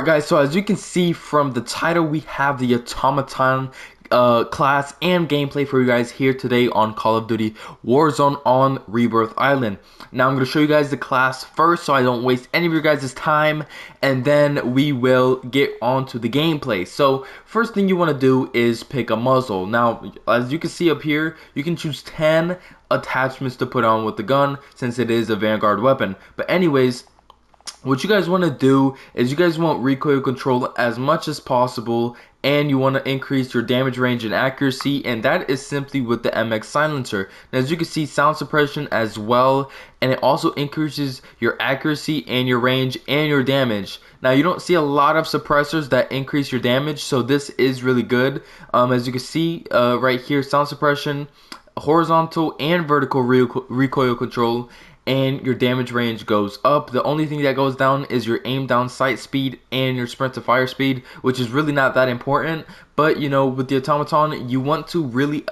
Guys, so as you can see from the title, we have the automaton class and gameplay for you guys here today on Call of Duty Warzone on Rebirth Island. Now I'm going to show you guys the class first so I don't waste any of your guys' time, and then we will get on to the gameplay. So first thing you want to do is pick a muzzle. Now as you can see up here, you can choose 10 attachments to put on with the gun since it is a Vanguard weapon. But anyways, what you guys want to do is you guys want recoil control as much as possible, and you want to increase your damage range and accuracy, and that is simply with the MX silencer. Now as you can see, sound suppression as well, and it also increases your accuracy and your range and your damage. Now you don't see a lot of suppressors that increase your damage, so this is really good. As you can see right here, sound suppression, horizontal and vertical recoil control, and your damage range goes up. The only thing that goes down is your aim down sight speed and your sprint to fire speed, which is really not that important. But you know, with the automaton, you want to really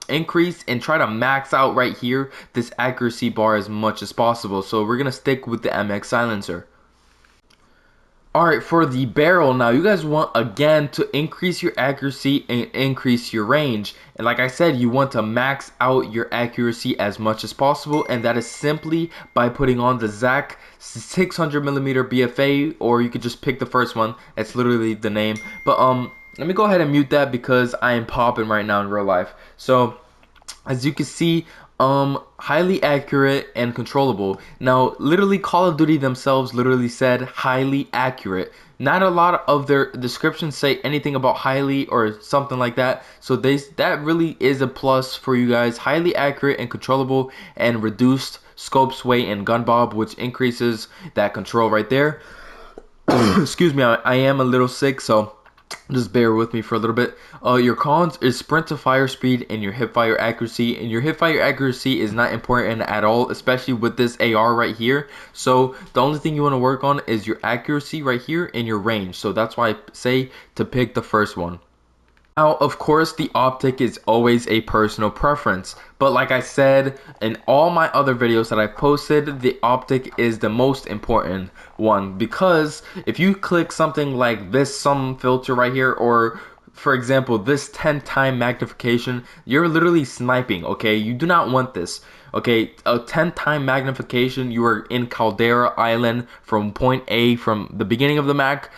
increase and try to max out right here this accuracy bar as much as possible. So we're gonna stick with the MX silencer. Alright, for the barrel, now you guys want again to increase your accuracy and increase your range. And like I said, you want to max out your accuracy as much as possible, and that is simply by putting on the ZAC 600mm BFA, or you could just pick the first one. That's literally the name. But let me go ahead and mute that because I am popping right now in real life. So as you can see, highly accurate and controllable. Now literally Call of Duty themselves literally said highly accurate. Not a lot of their descriptions say anything about highly or something like that, so that really is a plus for you guys. Highly accurate and controllable, and reduced scope sway and gun bob, which increases that control right there. Excuse me, I am a little sick, so just bear with me for a little bit. Your cons is sprint to fire speed and your hip fire accuracy. And your hip fire accuracy is not important at all, especially with this AR right here. So the only thing you want to work on is your accuracy right here and your range. So that's why I say to pick the first one. Now, of course, the optic is always a personal preference, but like I said in all my other videos that I posted, the optic is the most important one, because if you click something like this sum filter right here, or for example this 10-time magnification, you're literally sniping. Okay, you do not want this. Okay, a 10-time magnification, you are in Caldera Island from point A, from the beginning of the map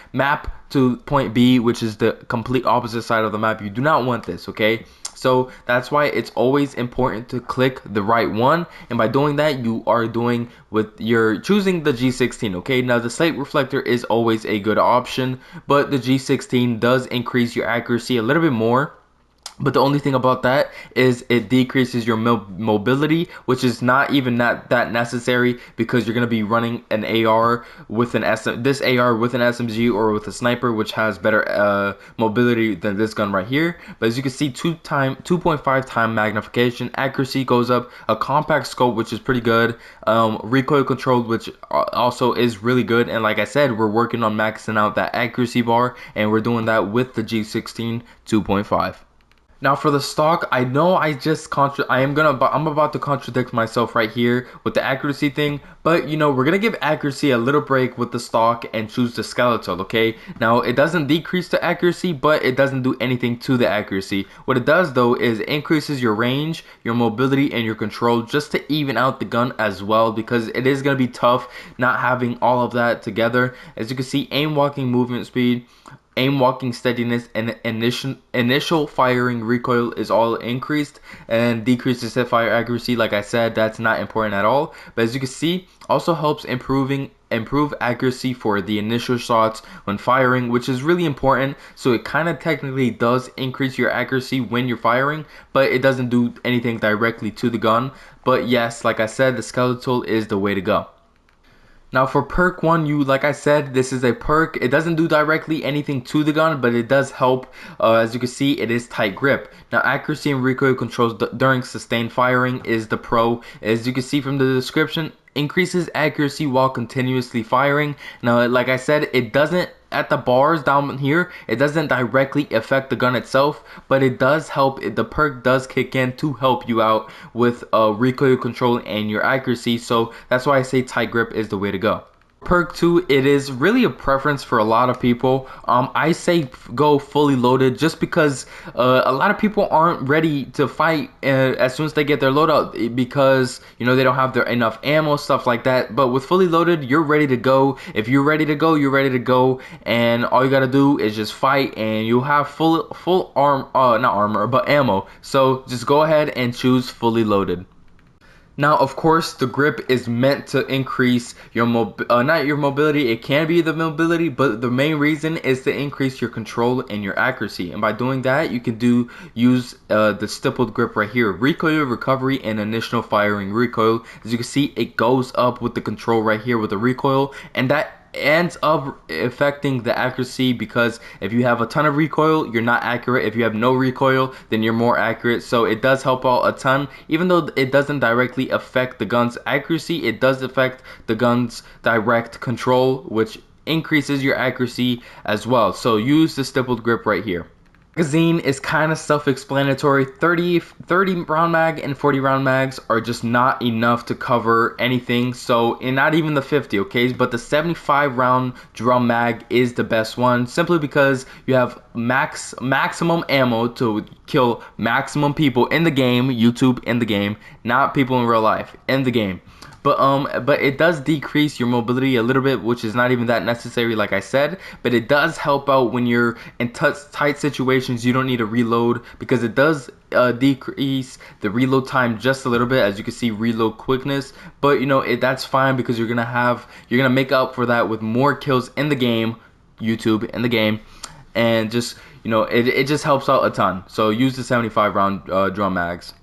to point B, which is the complete opposite side of the map. You do not want this, okay? So that's why it's always important to click the right one, and by doing that, you are doing with your choosing the G16. Okay, now the slate reflector is always a good option, but the G16 does increase your accuracy a little bit more. But the only thing about that is it decreases your mobility, which is not even that necessary, because you're going to be running an AR with an this AR with an SMG or with a sniper, which has better mobility than this gun right here. But as you can see, 2.5 time magnification, accuracy goes up, a compact scope, which is pretty good, recoil control, which also is really good. And like I said, we're working on maxing out that accuracy bar, and we're doing that with the G16 2.5. Now for the stock, I know I'm about to contradict myself right here with the accuracy thing, but you know, we're gonna give accuracy a little break with the stock and choose the skeletal. Okay, now it doesn't decrease the accuracy, but it doesn't do anything to the accuracy. What it does though is it increases your range, your mobility, and your control, just to even out the gun as well, because it is gonna be tough not having all of that together. As you can see, aim walking movement speed, aim walking steadiness, and initial firing recoil is all increased, and decreases hip fire accuracy. Like I said, that's not important at all, but as you can see, also helps improve accuracy for the initial shots when firing, which is really important. So it kind of technically does increase your accuracy when you're firing, but it doesn't do anything directly to the gun. But yes, like I said, the skeletal is the way to go. Now for perk 1, like I said, this is a perk. It doesn't do directly anything to the gun, but it does help. As you can see, it is tight grip. Now accuracy and recoil controls during sustained firing is the pro. As you can see from the description, increases accuracy while continuously firing. Now like I said, it doesn't, at the bars down here, it doesn't directly affect the gun itself, but it does help. The perk does kick in to help you out with recoil control and your accuracy. So that's why I say tight grip is the way to go. Perk 2, it is really a preference for a lot of people. I say go fully loaded just because a lot of people aren't ready to fight as soon as they get their loadout, because you know they don't have their enough ammo, stuff like that. But with fully loaded, you're ready to go. If you're ready to go, you're ready to go, and all you gotta do is just fight, and you'll have full not armor, but ammo. So just go ahead and choose fully loaded. Now, of course, the grip is meant to increase your not your mobility. It can be the mobility, but the main reason is to increase your control and your accuracy. And by doing that, you can use the stippled grip right here: recoil, recovery, and initial firing recoil. As you can see, it goes up with the control right here with the recoil, and that ends up affecting the accuracy, because if you have a ton of recoil, you're not accurate. If you have no recoil, then you're more accurate. So it does help out a ton. Even though it doesn't directly affect the gun's accuracy, it does affect the gun's direct control, which increases your accuracy as well. So use the stippled grip right here. Magazine is kind of self-explanatory. 30 round mag and 40 round mags are just not enough to cover anything. So, and not even the 50, okay? But the 75 round drum mag is the best one, simply because you have maximum ammo to kill maximum people in the game. YouTube, in the game, not people in real life, in the game. But it does decrease your mobility a little bit, which is not even that necessary, like I said. But it does help out when you're in tight situations. You don't need to reload, because it does decrease the reload time just a little bit, as you can see, reload quickness. But you know, that's fine, because you're gonna make up for that with more kills in the game, YouTube, in the game, and just, you know, it just helps out a ton. So use the 75 round drum mags.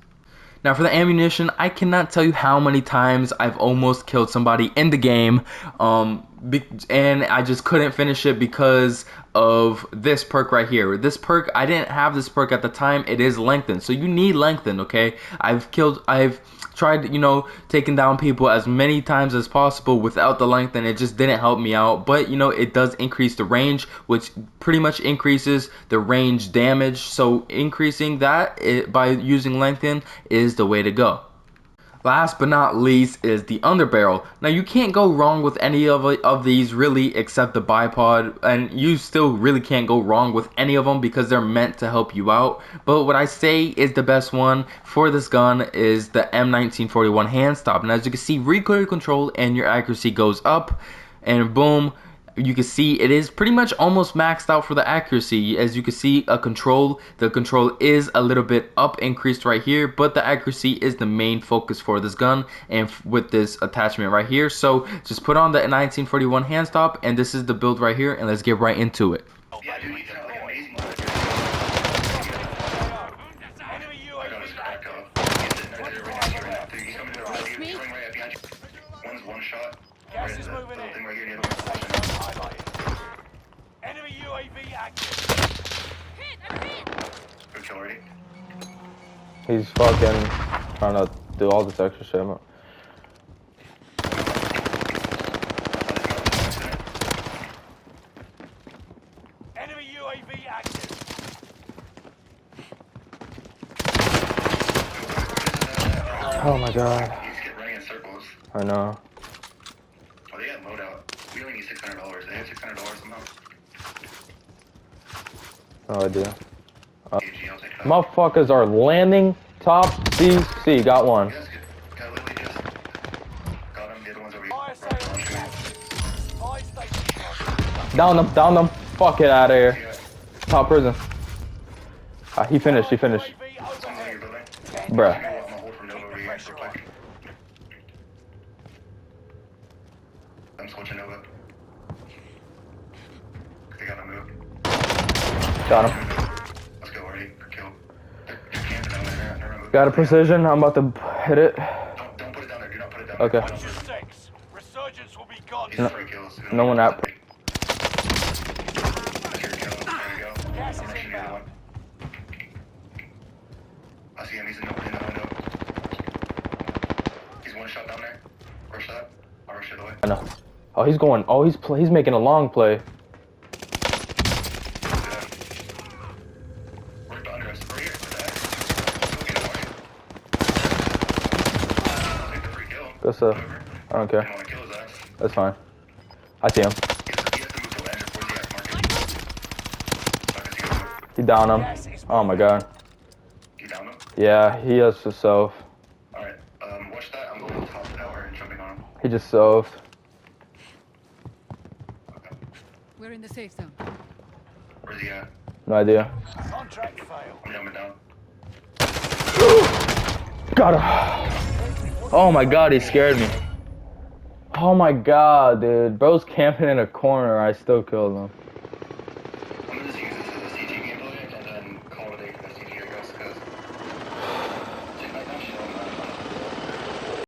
Now for the ammunition, I cannot tell you how many times I've almost killed somebody in the game, and I just couldn't finish it because of this perk right here. This perk, I didn't have this perk at the time. It is lengthened, so you need lengthen, okay? I've tried, you know, taking down people as many times as possible without the lengthen. It just didn't help me out. But you know, it does increase the range, which pretty much increases the range damage. So increasing that by using lengthen is the way to go. Last but not least is the underbarrel. Now you can't go wrong with any of these really, except the bipod, and you still really can't go wrong with any of them because they're meant to help you out. But what I say is the best one for this gun is the M1941 hand stop. And as you can see, recoil control and your accuracy goes up, and boom, you can see it is pretty much almost maxed out for the accuracy. As you can see, the control is a little bit up, increased right here, but the accuracy is the main focus for this gun and with this attachment right here. So just put on the 1941 hand stop, and this is the build right here, and let's get right into it. One shot. Gas is moving in. Enemy UAV active. Good kill already. He's fucking trying to do all this extra shit. Enemy UAV active. Oh my god. He's getting running in circles. I know. Oh, they got loadout. We only need $600. They have $600 somehow. No idea. AG, I'll take it out. Motherfuckers are landing top CC. Got one. Yeah, that's good. Got literally just got him. The other one's over here. Down them. Fuck it out of here. Top prison. He finished. Someone's in your building. Bruh. I'm gonna hold from Nova over here real quick. I'm switching over. They gotta move. Got him. Let's go already. Good kill. They're camping down there. Never mind. Got a precision. I'm about to hit it. Don't put it down there. Do not put it down Okay. there. Six. Resurgence will be gone. These are 3 kills. No one at. That's your kill. There we go. Gas I'm is rushing the other inbound. one. I see him. He's in the window. He's one shot down there. Rush that. I'll rush it away. I know. Oh, he's going. Oh, he's making a long play. Right under us. Right here. What the heck? Go get him, Marty. I'll take the free kill. Go sir. Whatever. I don't care. Didn't want to kill his ass. That's fine. I see him. He has to move to the edge. Where's he at? Market. So I can see him. He down him. Gas is Oh my god. You down him? Yeah, he has to self. Alright, watch that. I'm going to the top tower and jumping on him. He just selfed. Okay. We're in the safe zone. Where's he at? No idea. contract failed. I'm jumping down. Got him. Oh my god, he scared me. Oh my god, dude. Bro's camping in a corner. I still killed him.